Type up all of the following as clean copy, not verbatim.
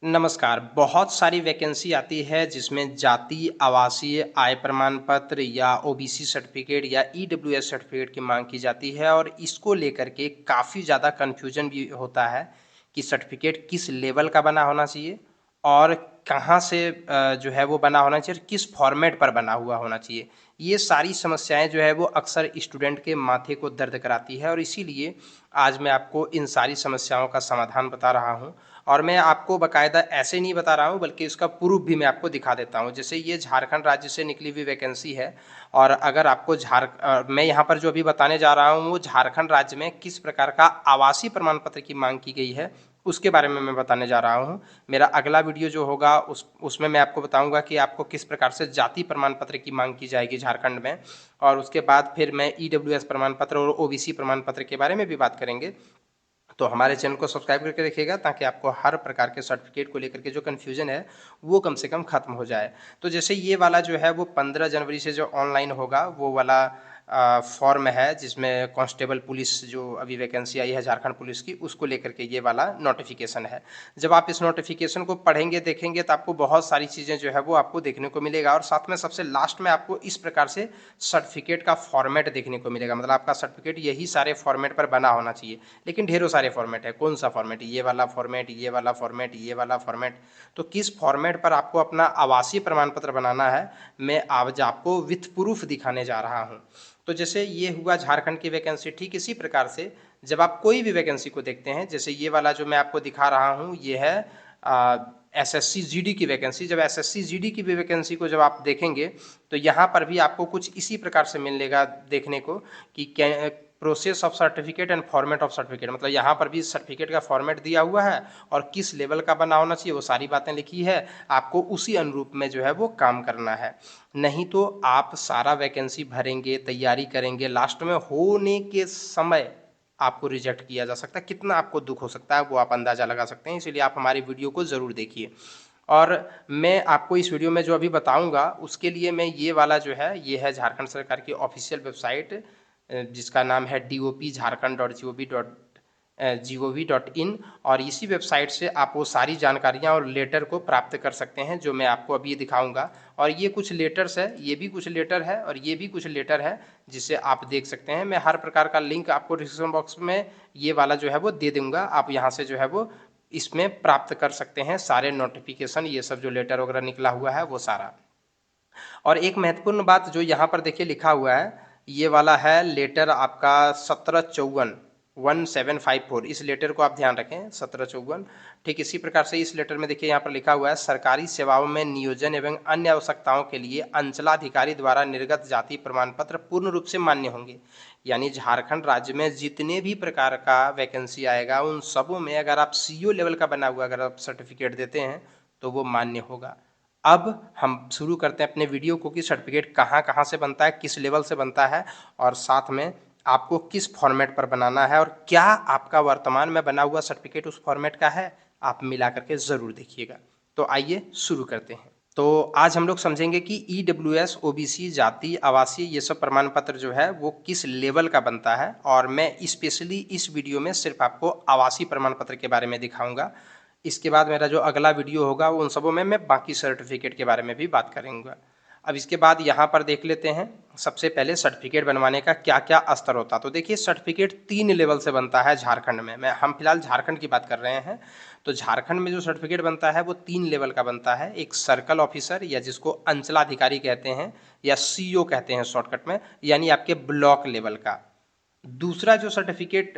नमस्कार। बहुत सारी वैकेंसी आती है जिसमें जाति, आवासीय, आय प्रमाण पत्र या ओबीसी सर्टिफ़िकेट या ईडब्ल्यूएस सर्टिफ़िकेट की माँग की जाती है और इसको लेकर के काफ़ी ज़्यादा कन्फ्यूजन भी होता है कि सर्टिफ़िकेट किस लेवल का बना होना चाहिए और कहाँ से जो है वो बना होना चाहिए और किस फ़ॉर्मेट पर बना हुआ होना चाहिए। ये सारी समस्याएँ जो है वो अक्सर स्टूडेंट के माथे को दर्द कराती है और इसीलिए आज मैं आपको इन सारी समस्याओं का समाधान बता रहा हूँ। और मैं आपको बाकायदा ऐसे नहीं बता रहा हूँ बल्कि इसका प्रूफ़ भी मैं आपको दिखा देता हूँ। जैसे ये झारखंड राज्य से निकली हुई वैकेंसी है और अगर आपको मैं यहाँ पर जो अभी बताने जा रहा हूँ वो झारखंड राज्य में किस प्रकार का आवासीय प्रमाण पत्र की माँग की गई है, उसके बारे में मैं बताने जा रहा हूँ। मेरा अगला वीडियो जो होगा उसमें मैं आपको बताऊँगा कि आपको किस प्रकार से जाति प्रमाण पत्र की माँग की जाएगी झारखंड में और उसके बाद फिर मैं ईडब्ल्यूएस प्रमाण पत्र और ओबीसी प्रमाण पत्र के बारे में भी बात करेंगे। तो हमारे चैनल को सब्सक्राइब करके रखिएगा ताकि आपको हर प्रकार के सर्टिफिकेट को लेकर के जो कन्फ्यूजन है वो कम से कम खत्म हो जाए। तो जैसे ये वाला जो है वो 15 जनवरी से जो ऑनलाइन होगा वो वाला फॉर्म है जिसमें कांस्टेबल पुलिस जो अभी वैकेंसी आई है झारखंड पुलिस की उसको लेकर के ये वाला नोटिफिकेशन है। जब आप इस नोटिफिकेशन को पढ़ेंगे देखेंगे तो आपको बहुत सारी चीज़ें जो है वो आपको देखने को मिलेगा और साथ में सबसे लास्ट में आपको इस प्रकार से सर्टिफिकेट का फॉर्मेट देखने को मिलेगा। मतलब आपका सर्टिफिकेट यही सारे फॉर्मेट पर बना होना चाहिए। लेकिन ढेरों सारे फॉर्मेट है, कौन सा फॉर्मेट, ये वाला फॉर्मेट, ये वाला फॉर्मेट, ये वाला फॉर्मेट। तो किस फॉर्मेट पर आपको अपना आवासीय प्रमाण पत्र बनाना है, मैं आज आपको विथ प्रूफ दिखाने जा रहा हूँ। तो जैसे ये हुआ झारखंड की वैकेंसी, ठीक इसी प्रकार से जब आप कोई भी वैकेंसी को देखते हैं, जैसे ये वाला जो मैं आपको दिखा रहा हूँ ये है एसएससी जीडी की वैकेंसी। जब एसएससी जीडी की भी वैकेंसी को जब आप देखेंगे तो यहाँ पर भी आपको कुछ इसी प्रकार से मिलेगा देखने को कि process of certificate and format of certificate. मतलब यहाँ पर भी सर्टिफिकेट का फॉर्मेट दिया हुआ है और किस लेवल का बना होना चाहिए वो सारी बातें लिखी है। आपको उसी अनुरूप में जो है वो काम करना है। नहीं तो आप सारा वैकेंसी भरेंगे, तैयारी करेंगे, लास्ट में होने के समय आपको रिजेक्ट किया जा सकता है। कितना आपको दुख हो सकता है वो आप अंदाज़ा लगा सकते हैं। इसीलिए आप हमारी वीडियो को ज़रूर देखिए। और मैं आपको इस वीडियो में जो अभी बताऊंगा उसके लिए मैं ये वाला जो है ये है झारखंड सरकार की ऑफिशियल वेबसाइट जिसका नाम है dop.jharkhand.gov.in और इसी वेबसाइट से आप वो सारी जानकारियाँ और लेटर को प्राप्त कर सकते हैं जो मैं आपको अभी दिखाऊंगा। और ये कुछ लेटर्स है, ये भी कुछ लेटर है और ये भी कुछ लेटर है जिसे आप देख सकते हैं। मैं हर प्रकार का लिंक आपको डिस्क्रिप्शन बॉक्स में ये वाला जो है वो दे दूंगा। आप यहाँ से जो है वो इसमें प्राप्त कर सकते हैं सारे नोटिफिकेशन, ये सब जो लेटर वगैरह निकला हुआ है वो सारा। और एक महत्वपूर्ण बात जो यहाँ पर देखिए लिखा हुआ है, ये वाला है लेटर आपका 1754 इस लेटर को आप ध्यान रखें 1754। ठीक इसी प्रकार से इस लेटर में देखिए यहाँ पर लिखा हुआ है सरकारी सेवाओं में नियोजन एवं अन्य आवश्यकताओं के लिए अंचलाधिकारी द्वारा निर्गत जाति प्रमाण पत्र पूर्ण रूप से मान्य होंगे। यानी झारखंड राज्य में जितने भी प्रकार का वैकेंसी आएगा उन सबों में अगर आप सीईओ लेवल का बना हुआ अगर आप सर्टिफिकेट देते हैं तो वो मान्य होगा। अब हम शुरू करते हैं अपने वीडियो को कि सर्टिफिकेट कहाँ कहाँ से बनता है, किस लेवल से बनता है और साथ में आपको किस फॉर्मेट पर बनाना है और क्या आपका वर्तमान में बना हुआ सर्टिफिकेट उस फॉर्मेट का है, आप मिला करके ज़रूर देखिएगा। तो आइए शुरू करते हैं। तो आज हम लोग समझेंगे कि ईडब्ल्यूएस, ओबीसी, जाति, आवासीय ये सब प्रमाण पत्र जो है वो किस लेवल का बनता है और मैं स्पेशली इस वीडियो में सिर्फ आपको आवासीय प्रमाण पत्र के बारे में दिखाऊंगा। इसके बाद मेरा जो अगला वीडियो होगा उन सबों में मैं बाकी सर्टिफिकेट के बारे में भी बात करूँगा। अब इसके बाद यहाँ पर देख लेते हैं सबसे पहले सर्टिफिकेट बनवाने का क्या क्या स्तर होता है। तो देखिए सर्टिफिकेट 3 लेवल से बनता है झारखंड में। हम फिलहाल झारखंड की बात कर रहे हैं। तो झारखंड में जो सर्टिफिकेट बनता है वो 3 लेवल का बनता है। एक सर्कल ऑफिसर या जिसको अंचलाधिकारी कहते हैं या सीईओ कहते हैं शॉर्टकट में, यानी आपके ब्लॉक लेवल का। दूसरा जो सर्टिफिकेट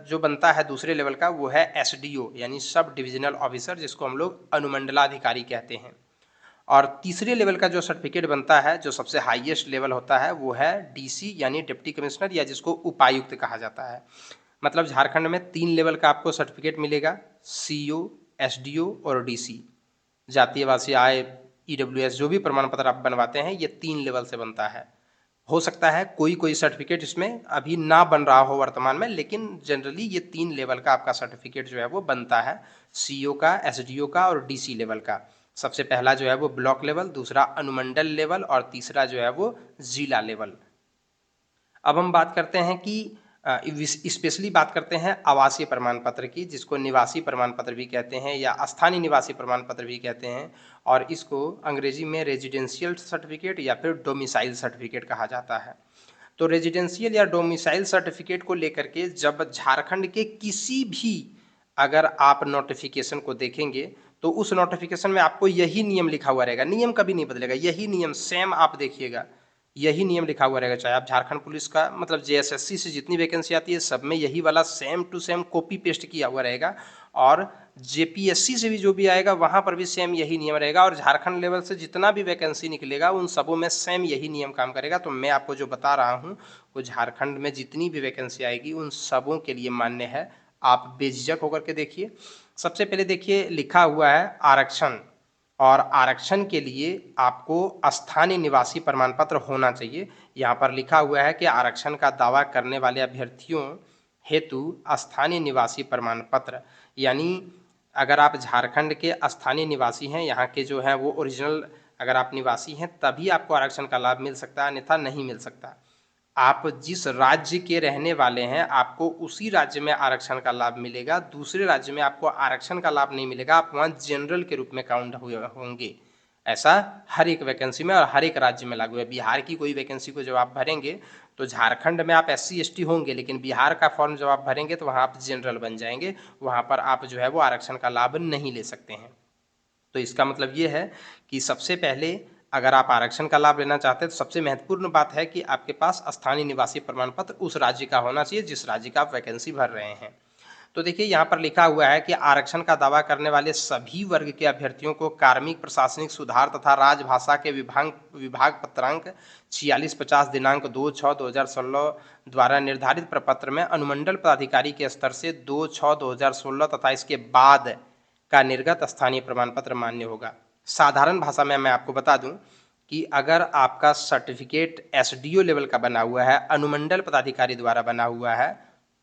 जो बनता है दूसरे लेवल का वो है एसडीओ यानी सब डिविजनल ऑफिसर, जिसको हम लोग अनुमंडलाधिकारी कहते हैं। और तीसरे लेवल का जो सर्टिफिकेट बनता है जो सबसे हाईएस्ट लेवल होता है वो है डीसी यानी डिप्टी कमिश्नर या जिसको उपायुक्त कहा जाता है। मतलब झारखंड में 3 लेवल का आपको सर्टिफिकेट मिलेगा, सीईओ, एसडीओ और डीसी। जातीय आवासीय आय, ईडब्ल्यूएस जो भी प्रमाण पत्र आप बनवाते हैं ये 3 लेवल से बनता है। हो सकता है कोई कोई सर्टिफिकेट इसमें अभी ना बन रहा हो वर्तमान में, लेकिन जनरली ये 3 लेवल का आपका सर्टिफिकेट जो है वो बनता है, सीईओ का, एसडीओ का और डीसी लेवल का। सबसे पहला जो है वो ब्लॉक लेवल, दूसरा अनुमंडल लेवल और तीसरा जो है वो जिला लेवल। अब हम बात करते हैं कि स्पेशली बात करते हैं आवासीय प्रमाण पत्र की, जिसको निवासी प्रमाण पत्र भी कहते हैं या स्थानीय निवासी प्रमाण पत्र भी कहते हैं, और इसको अंग्रेजी में रेजिडेंशियल सर्टिफिकेट या फिर डोमिसाइल सर्टिफिकेट कहा जाता है। तो रेजिडेंशियल या डोमिसाइल सर्टिफिकेट को लेकर के जब झारखंड के किसी भी अगर आप नोटिफिकेशन को देखेंगे तो उस नोटिफिकेशन में आपको यही नियम लिखा हुआ रहेगा, नियम कभी नहीं बदलेगा, यही नियम सेम आप देखिएगा, यही नियम लिखा हुआ रहेगा। चाहे आप झारखंड पुलिस का मतलब जेएसएससी से जितनी वैकेंसी आती है सब में यही वाला same to same copy paste किया हुआ रहेगा, और जेपीएससी से भी जो भी आएगा वहाँ पर भी सेम यही नियम रहेगा, और झारखंड लेवल से जितना भी वैकेंसी निकलेगा उन सबों में सेम यही नियम काम करेगा। तो मैं आपको जो बता रहा हूँ वो झारखंड में जितनी भी वैकेंसी आएगी उन सबों के लिए मान्य है, आप बेझिझक होकर के देखिए। सबसे पहले देखिए लिखा हुआ है आरक्षण, और आरक्षण के लिए आपको स्थानीय निवासी प्रमाण पत्र होना चाहिए। यहाँ पर लिखा हुआ है कि आरक्षण का दावा करने वाले अभ्यर्थियों हेतु स्थानीय निवासी प्रमाण पत्र, यानी अगर आप झारखंड के स्थानीय निवासी हैं, यहाँ के जो हैं वो ओरिजिनल अगर आप निवासी हैं तभी आपको आरक्षण का लाभ मिल सकता है, अन्यथा नहीं मिल सकता। आप जिस राज्य के रहने वाले हैं आपको उसी राज्य में आरक्षण का लाभ मिलेगा, दूसरे राज्य में आपको आरक्षण का लाभ नहीं मिलेगा, आप वहाँ जनरल के रूप में काउंट हुए होंगे। ऐसा हर एक वैकेंसी में और हर एक राज्य में लागू है। बिहार की कोई वैकेंसी को जब आप भरेंगे तो झारखंड में आप SC ST होंगे, लेकिन बिहार का फॉर्म जब आप भरेंगे तो वहाँ आप जनरल बन जाएंगे, वहाँ पर आप जो है वो आरक्षण का लाभ नहीं ले सकते हैं। तो इसका मतलब ये है कि सबसे पहले अगर आप आरक्षण का लाभ लेना चाहते हैं तो सबसे महत्वपूर्ण बात है कि आपके पास स्थानीय निवासी प्रमाण पत्र उस राज्य का होना चाहिए जिस राज्य का आप वैकेंसी भर रहे हैं। तो देखिए यहाँ पर लिखा हुआ है कि आरक्षण का दावा करने वाले सभी वर्ग के अभ्यर्थियों को कार्मिक प्रशासनिक सुधार तथा राजभाषा के विभाग पत्रांक 4650 दिनांक 2/6/2016 द्वारा निर्धारित प्रपत्र में अनुमंडल पदाधिकारी के स्तर से 2/6/2016 तथा इसके बाद का निर्गत स्थानीय प्रमाण पत्र मान्य होगा। साधारण भाषा में मैं आपको बता दूं कि अगर आपका सर्टिफिकेट SDO लेवल का बना हुआ है, अनुमंडल पदाधिकारी द्वारा बना हुआ है,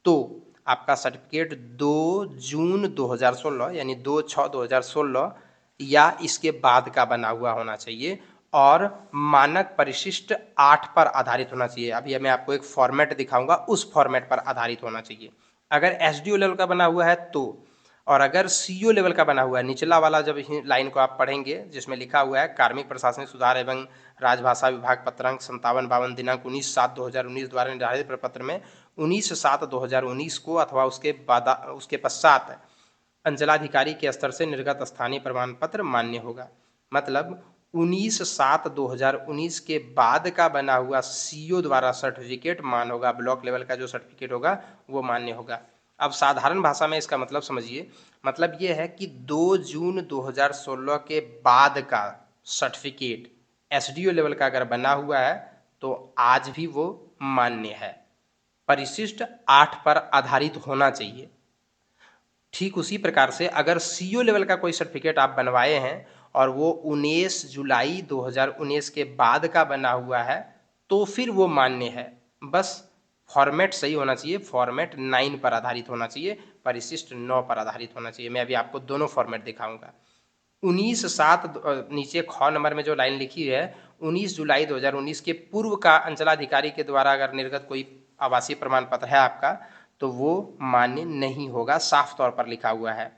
तो आपका सर्टिफिकेट 2 जून 2016 यानी 2/6/2016 या इसके बाद का बना हुआ होना चाहिए, और मानक परिशिष्ट 8 पर आधारित होना चाहिए। अभी मैं आपको एक फॉर्मेट दिखाऊंगा, उस फॉर्मेट पर आधारित होना चाहिए अगर SDO लेवल का बना हुआ है तो। और अगर CO लेवल का बना हुआ है, निचला वाला जब लाइन को आप पढ़ेंगे जिसमें लिखा हुआ है कार्मिक प्रशासनिक सुधार एवं राजभाषा विभाग पत्रांक 5752 दिनांक 19/7/2019 द्वारा निर्धारित प्रपत्र में 19/7/2019 को अथवा उसके पश्चात अंचलाधिकारी के स्तर से निर्गत स्थानीय प्रमाण पत्र मान्य होगा। मतलब 19/7/2019 के बाद का बना हुआ CO द्वारा सर्टिफिकेट मान्य होगा, ब्लॉक लेवल का जो सर्टिफिकेट होगा वो मान्य होगा। अब साधारण भाषा में इसका मतलब समझिए, मतलब ये है कि 2 जून 2016 के बाद का सर्टिफिकेट SDO लेवल का अगर बना हुआ है तो आज भी वो मान्य है, परिशिष्ट 8 पर आधारित होना चाहिए। ठीक उसी प्रकार से अगर CO लेवल का कोई सर्टिफिकेट आप बनवाए हैं और वो 19 जुलाई 2019 के बाद का बना हुआ है तो फिर वो मान्य है, बस फॉर्मेट सही होना चाहिए, फॉर्मेट 9 पर आधारित होना चाहिए, परिशिष्ट 9 पर आधारित होना चाहिए। मैं अभी आपको दोनों फॉर्मेट दिखाऊंगा। 19/7 नीचे ख नंबर में जो लाइन लिखी है 19 जुलाई 2019 के पूर्व का अंचलाधिकारी के द्वारा अगर निर्गत कोई आवासीय प्रमाण पत्र है आपका तो वो मान्य नहीं होगा, साफ तौर पर लिखा हुआ है।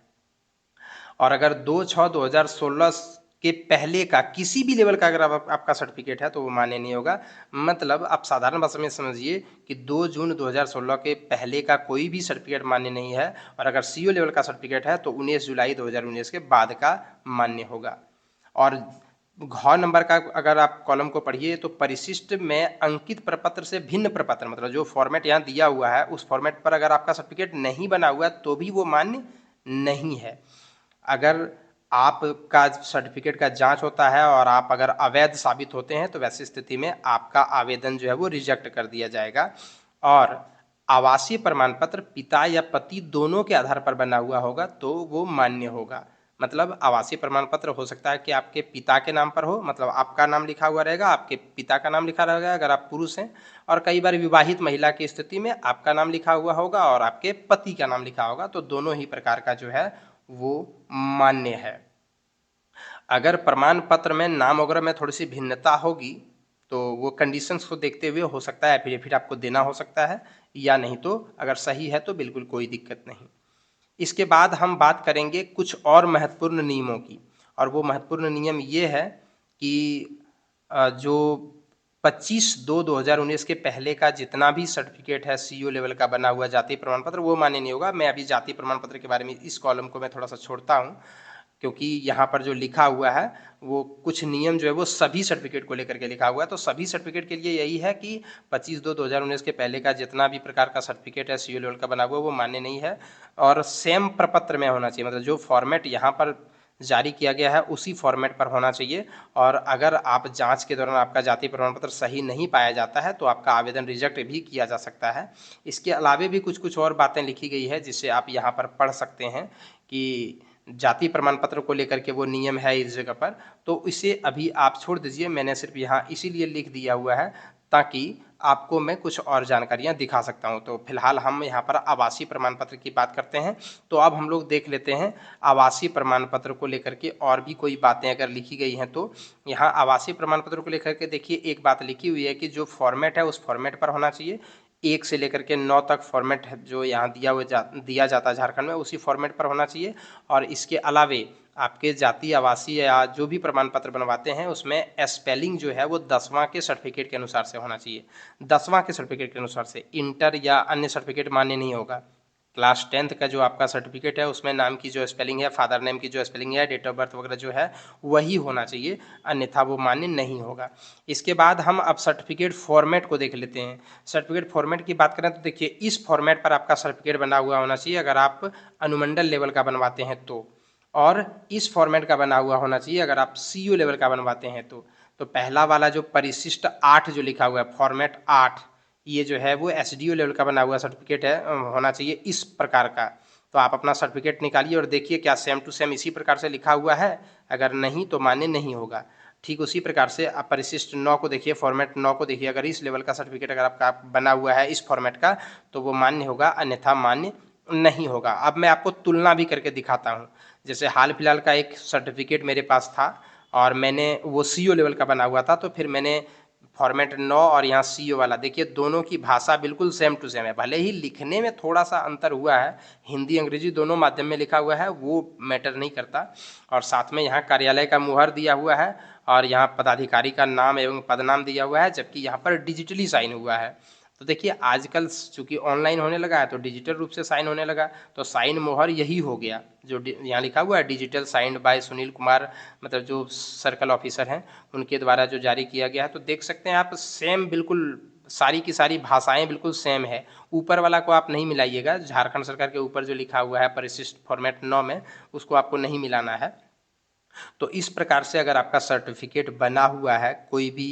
और अगर 2/6/2016 के पहले का किसी भी लेवल का अगर आपका सर्टिफिकेट है तो वो मान्य नहीं होगा। मतलब आप साधारण भाषा में समझिए कि 2 जून 2016 के पहले का कोई भी सर्टिफिकेट मान्य नहीं है, और अगर CO लेवल का सर्टिफिकेट है तो 19 जुलाई 2019 के बाद का मान्य होगा। और घ नंबर का अगर आप कॉलम को पढ़िए तो परिशिष्ट में अंकित प्रपत्र से भिन्न प्रपत्र, मतलब जो फॉर्मेट यहाँ दिया हुआ है उस फॉर्मेट पर अगर आपका सर्टिफिकेट नहीं बना हुआ है तो भी वो मान्य नहीं है। अगर आपका सर्टिफिकेट का जांच होता है और आप अगर अवैध साबित होते हैं तो वैसी स्थिति में आपका आवेदन जो है वो रिजेक्ट कर दिया जाएगा। और आवासीय प्रमाण पत्र पिता या पति दोनों के आधार पर बना हुआ होगा तो वो मान्य होगा। मतलब आवासीय प्रमाण पत्र हो सकता है कि आपके पिता के नाम पर हो, मतलब आपका नाम लिखा हुआ रहेगा, आपके पिता का नाम लिखा रहेगा अगर आप पुरुष हैं, और कई बार विवाहित महिला की स्थिति में आपका नाम लिखा हुआ होगा और आपके पति का नाम लिखा होगा, तो दोनों ही प्रकार का जो है वो मान्य है। अगर प्रमाण पत्र में नाम वगैरह में थोड़ी सी भिन्नता होगी तो वो कंडीशंस को देखते हुए हो सकता है एफिडेविट आपको देना हो सकता है, या नहीं तो अगर सही है तो बिल्कुल कोई दिक्कत नहीं। इसके बाद हम बात करेंगे कुछ और महत्वपूर्ण नियमों की, और वो महत्वपूर्ण नियम ये है कि जो 25/2/2019 के पहले का जितना भी सर्टिफिकेट है सीईओ लेवल का बना हुआ जाति प्रमाण पत्र, वो मान्य नहीं होगा। मैं अभी जाति प्रमाण पत्र के बारे में इस कॉलम को मैं थोड़ा सा छोड़ता हूँ, क्योंकि यहाँ पर जो लिखा हुआ है वो कुछ नियम जो है वो सभी सर्टिफिकेट को लेकर के लिखा हुआ है। तो सभी सर्टिफिकेट के लिए यही है कि 25/2/2019 के पहले का जितना भी प्रकार का सर्टिफिकेट है सीईओ लेवल का बना हुआ वो मान्य नहीं है, और सेम प्रपत्र में होना चाहिए। मतलब जो फॉर्मेट यहाँ पर जारी किया गया है उसी फॉर्मेट पर होना चाहिए। और अगर आप जांच के दौरान आपका जाति प्रमाण पत्र सही नहीं पाया जाता है तो आपका आवेदन रिजेक्ट भी किया जा सकता है। इसके अलावे भी कुछ कुछ और बातें लिखी गई है जिसे आप यहाँ पर पढ़ सकते हैं कि जाति प्रमाण पत्र को लेकर के वो नियम है इस जगह पर, तो इसे अभी आप छोड़ दीजिए। मैंने सिर्फ यहाँ इसीलिए लिख दिया हुआ है ताकि आपको मैं कुछ और जानकारियाँ दिखा सकता हूँ। तो फिलहाल हम यहाँ पर आवासीय प्रमाण पत्र की बात करते हैं। तो अब हम लोग देख लेते हैं आवासीय प्रमाण पत्र को लेकर के और भी कोई बातें अगर लिखी गई हैं। तो यहाँ आवासीय प्रमाण पत्र को लेकर के देखिए एक बात लिखी हुई है कि जो फॉर्मेट है उस फॉर्मेट पर होना चाहिए। 1 से लेकर के 9 तक फॉर्मेट है जो यहाँ दिया जाता है झारखंड में, उसी फॉर्मेट पर होना चाहिए। और इसके अलावे आपके जाति आवासीय या जो भी प्रमाण पत्र बनवाते हैं उसमें स्पेलिंग जो है वो 10वां के सर्टिफिकेट के अनुसार से होना चाहिए। 10वां के सर्टिफिकेट के अनुसार से इंटर या अन्य सर्टिफिकेट मान्य नहीं होगा। क्लास 10th का जो आपका सर्टिफिकेट है उसमें नाम की जो स्पेलिंग है, फादर नेम की जो स्पेलिंग है, डेट ऑफ बर्थ वगैरह जो है वही होना चाहिए, अन्यथा वो मान्य नहीं होगा। इसके बाद हम अब सर्टिफिकेट फॉर्मेट को देख लेते हैं। सर्टिफिकेट फॉर्मेट की बात करें तो देखिए इस फॉर्मेट पर आपका सर्टिफिकेट बना हुआ होना चाहिए अगर आप अनुमंडल लेवल का बनवाते हैं तो, और इस फॉर्मेट का बना हुआ होना चाहिए अगर आप सीईओ लेवल का बनवाते हैं तो पहला वाला जो परिशिष्ट 8 जो लिखा हुआ है फॉर्मेट 8, ये जो है वो एसडीओ लेवल का बना हुआ सर्टिफिकेट है, होना चाहिए इस प्रकार का। तो आप अपना सर्टिफिकेट निकालिए और देखिए क्या सेम टू सेम इसी प्रकार से लिखा हुआ है। अगर नहीं तो मान्य नहीं होगा। ठीक उसी प्रकार से आप परिशिष्ट 9 को देखिए, फॉर्मेट 9 को देखिए, अगर इस लेवल का सर्टिफिकेट अगर आपका बना हुआ है इस फॉर्मेट का तो वो मान्य होगा, अन्यथा मान्य नहीं होगा। अब मैं आपको तुलना भी करके दिखाता हूँ। जैसे हाल फिलहाल का एक सर्टिफिकेट मेरे पास था और मैंने वो सीईओ लेवल का बना हुआ था, तो फिर मैंने फॉर्मेट 9 और यहाँ सीईओ वाला देखिए, दोनों की भाषा बिल्कुल सेम टू सेम है। भले ही लिखने में थोड़ा सा अंतर हुआ है, हिंदी अंग्रेजी दोनों माध्यम में लिखा हुआ है, वो मैटर नहीं करता। और साथ में यहाँ कार्यालय का मुहर दिया हुआ है और यहाँ पदाधिकारी का नाम एवं पदनाम दिया हुआ है, जबकि यहाँ पर डिजिटली साइन हुआ है। तो देखिए आजकल चूंकि ऑनलाइन होने लगा है तो डिजिटल रूप से साइन होने लगा, तो साइन मोहर यही हो गया जो यहाँ लिखा हुआ है digital signed by Sunil Kumar, मतलब जो सर्कल ऑफिसर हैं उनके द्वारा जो जारी किया गया है। तो देख सकते हैं आप सेम बिल्कुल सारी की सारी भाषाएं बिल्कुल सेम है। ऊपर वाला को आप नहीं मिलाइएगा, झारखंड सरकार के ऊपर जो लिखा हुआ है परिशिष्ट फॉर्मेट 9 में, उसको आपको नहीं मिलाना है। तो इस प्रकार से अगर आपका सर्टिफिकेट बना हुआ है कोई भी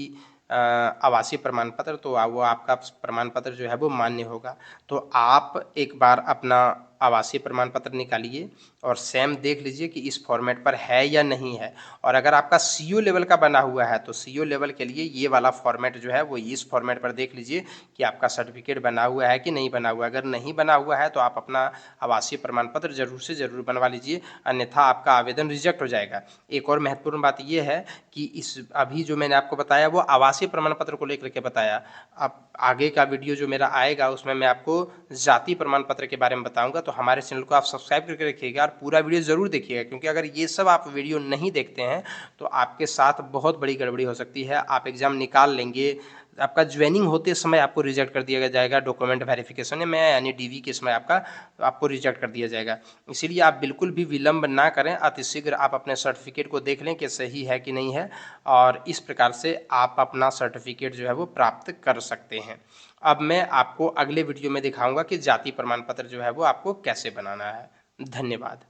आवासीय प्रमाण पत्र, तो वो आपका प्रमाण पत्र जो है वो मान्य होगा। तो आप एक बार अपना आवासीय प्रमाण पत्र निकालिए और सेम देख लीजिए कि इस फॉर्मेट पर है या नहीं है। और अगर आपका सीईओ लेवल का बना हुआ है तो सीईओ लेवल के लिए ये वाला फॉर्मेट जो है वो इस फॉर्मेट पर देख लीजिए कि आपका सर्टिफिकेट बना हुआ है कि नहीं बना हुआ है। अगर नहीं बना हुआ है तो आप अपना आवासीय प्रमाण पत्र जरूर से ज़रूर बनवा लीजिए, अन्यथा आपका आवेदन रिजेक्ट हो जाएगा। एक और महत्वपूर्ण बात यह है कि इस अभी जो मैंने आपको बताया वो आवासीय प्रमाण पत्र को लेकर के बताया। अब आगे का वीडियो जो मेरा आएगा उसमें मैं आपको जाति प्रमाण पत्र के बारे में बताऊंगा। तो हमारे चैनल को आप सब्सक्राइब करके रखिएगा और पूरा वीडियो ज़रूर देखिएगा, क्योंकि अगर ये सब आप वीडियो नहीं देखते हैं तो आपके साथ बहुत बड़ी गड़बड़ी हो सकती है। आप एग्ज़ाम निकाल लेंगे, आपका ज्वाइनिंग होते समय आपको रिजेक्ट कर दिया जाएगा डॉक्यूमेंट वेरिफिकेशन में, यानी डीवी के समय आपको रिजेक्ट कर दिया जाएगा। इसीलिए आप बिल्कुल भी विलंब ना करें, अतिशीघ्र आप अपने सर्टिफिकेट को देख लें कि सही है कि नहीं है, और इस प्रकार से आप अपना सर्टिफिकेट जो है वो प्राप्त कर सकते हैं। अब मैं आपको अगले वीडियो में दिखाऊंगा कि जाति प्रमाण पत्र जो है वो आपको कैसे बनाना है। धन्यवाद।